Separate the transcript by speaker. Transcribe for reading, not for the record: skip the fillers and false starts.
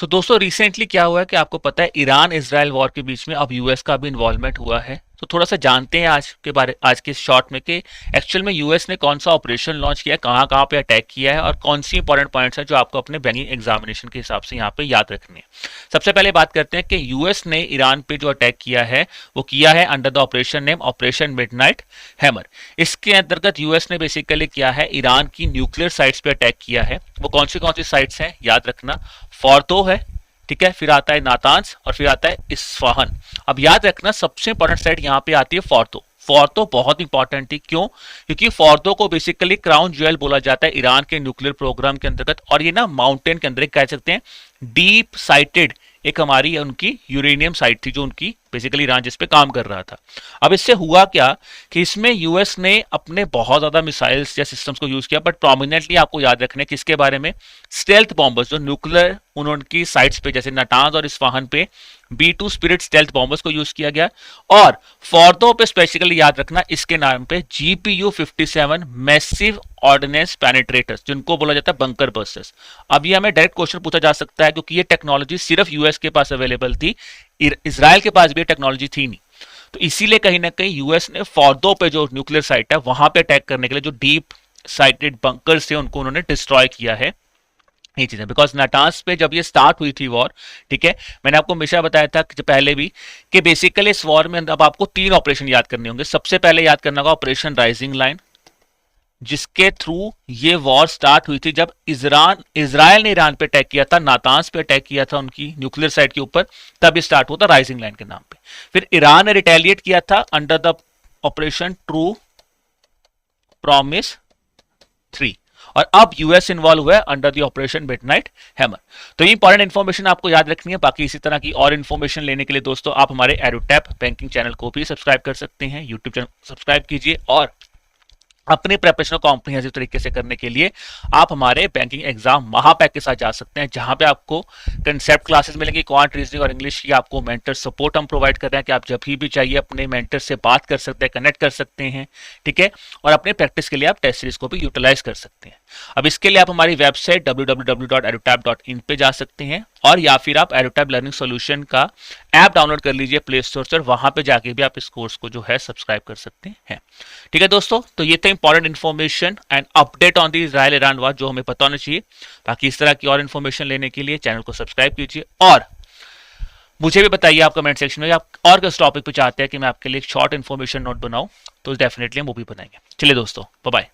Speaker 1: दोस्तों रिसेंटली क्या हुआ है कि आपको पता है ईरान इजराइल वॉर के बीच में अब यूएस का भी इन्वॉल्वमेंट हुआ है। तो थोड़ा सा जानते हैं आज के शॉर्ट में कि एक्चुअल में यूएस ने कौन सा ऑपरेशन लॉन्च किया है, कहाँ कहाँ पे अटैक किया है और कौन सी इंपॉर्टेंट पॉइंट्स हैं जो आपको अपने बैंकिंग एग्जामिनेशन के हिसाब से यहाँ पे याद रखने हैं। सबसे पहले बात करते हैं कि यूएस ने ईरान पे जो अटैक किया है वो किया है under the operation name operation midnight hammer. इसके अंतर्गत यूएस ने बेसिकली किया है ईरान की न्यूक्लियर साइट्स पे अटैक किया है। वो कौन सी साइट्स हैं याद रखना, फॉर्दो है, ठीक है, फिर आता है नातांज और फिर आता है इस्फाहान। अब याद रखना सबसे इंपॉर्टेंट साइट यहाँ पे आती है फॉर्दो। फॉर्दो बहुत इंपॉर्टेंट थी, क्यों? क्योंकि फॉर्दो को बेसिकली क्राउन ज्वेल बोला जाता है ईरान के न्यूक्लियर प्रोग्राम के अंतर्गत, और ये ना माउंटेन के अंदर कह सकते हैं डीप साइटेड एक हमारी उनकी यूरेनियम साइट थी जो उनकी बेसिकली ईरान जिस पे काम कर रहा था। अब इससे हुआ क्या कि इसमें यूएस ने अपने बहुत ज्यादा मिसाइल्स या सिस्टम्स को यूज किया, बट प्रोमिनेंटली आपको याद रखना है किसके बारे में, स्टेल्थ बॉम्बर्स जो न्यूक्लियर उनकी साइट्स पे जैसे नाटांज और इस्फाहान पे B2 स्पिरिट स्टेल्थ बॉम्बर्स को यूज किया गया, और फॉर्दो पे स्पेसिफिकली याद रखना इसके नाम पे GPU-57 मैसिव ऑर्डिनेंस पेनिट्रेटर्स जिनको बोला जाता है बंकर बस्टर्स। अब ये हमें डायरेक्ट क्वेश्चन पूछा जा सकता है क्योंकि ये टेक्नोलॉजी सिर्फ यूएस के पास अवेलेबल थी, इजराइल के पास भी टेक्नोलॉजी थी नहीं। तो इसीलिए कहीं ना कहीं यूएस ने फॉर्दो पे जो न्यूक्लियर साइट है वहां पे अटैक करने के लिए जो डीप साइटेड बंकर्स थे उनको उन्होंने डिस्ट्रॉय किया है। ये चीजें बिकॉज नाटांस पे जब ये स्टार्ट हुई थी वॉर, ठीक है, मैंने आपको हमेशा बताया था कि पहले भी कि बेसिकली इस वॉर में अब आपको 3 ऑपरेशन याद करने होंगे। सबसे पहले याद करना होगा ऑपरेशन राइजिंग लाइन, जिसके थ्रू ये वॉर स्टार्ट हुई थी जब इजराइल ने ईरान पे अटैक किया था, नातांस पे अटैक किया था उनकी न्यूक्लियर साइट के ऊपर, तब ये स्टार्ट हुआ था राइजिंग लाइन के नाम पे। फिर ईरान ने रिटेलिएट किया था under the operation true promise 3, और अब यूएस इन्वॉल्व हुआ है under the operation midnight hammer. तो ये इंपॉर्टेंट इन्फॉर्मेशन आपको याद रखनी है। बाकी इसी तरह की और इन्फॉर्मेशन लेने के लिए दोस्तों आप हमारे एडुटैप बैंकिंग चैनल को भी सब्सक्राइब कर सकते हैं, यूट्यूब चैनल सब्सक्राइब कीजिए, और अपने प्रिपरेशन को कॉम्प्रिहेंसिव तरीके से करने के लिए आप हमारे बैंकिंग एग्जाम महापैक के साथ जा सकते हैं, जहां पे आपको कंसेप्ट क्लासेस मिलेंगी, क्वांट रीजनिंग और इंग्लिश की, आपको मेंटर सपोर्ट हम प्रोवाइड कर रहे हैं कि आप जब भी चाहिए अपने मेंटर से बात कर सकते हैं, कनेक्ट कर सकते हैं, ठीक है, और अपने प्रैक्टिस के लिए आप टेस्ट सीरीज को भी यूटिलाइज कर सकते हैं। अब इसके लिए आप हमारी वेबसाइट www.edutap.in पे जा सकते हैं, और या फिर आप एडुटैप लर्निंग सॉल्यूशन का ऐप डाउनलोड कर लीजिए प्ले स्टोर से, वहां पे जाके भी आप इस कोर्स को जो है सब्सक्राइब कर सकते हैं। ठीक है दोस्तों, तो ये था important information and update on the Israel Iran war जो हमें पता होना चाहिए। बाकी इस तरह की और इन्फॉर्मेशन लेने के लिए चैनल को सब्सक्राइब कीजिए, और मुझे भी बताइए आप कमेंट सेक्शन में आप और किस टॉपिक पे चाहते हैं कि मैं आपके लिए एक शॉर्ट इन्फॉर्मेशन नोट बनाऊं, तो डेफिनेटली हम वो भी बनाएंगे। चलिए दोस्तों, बाय बाय।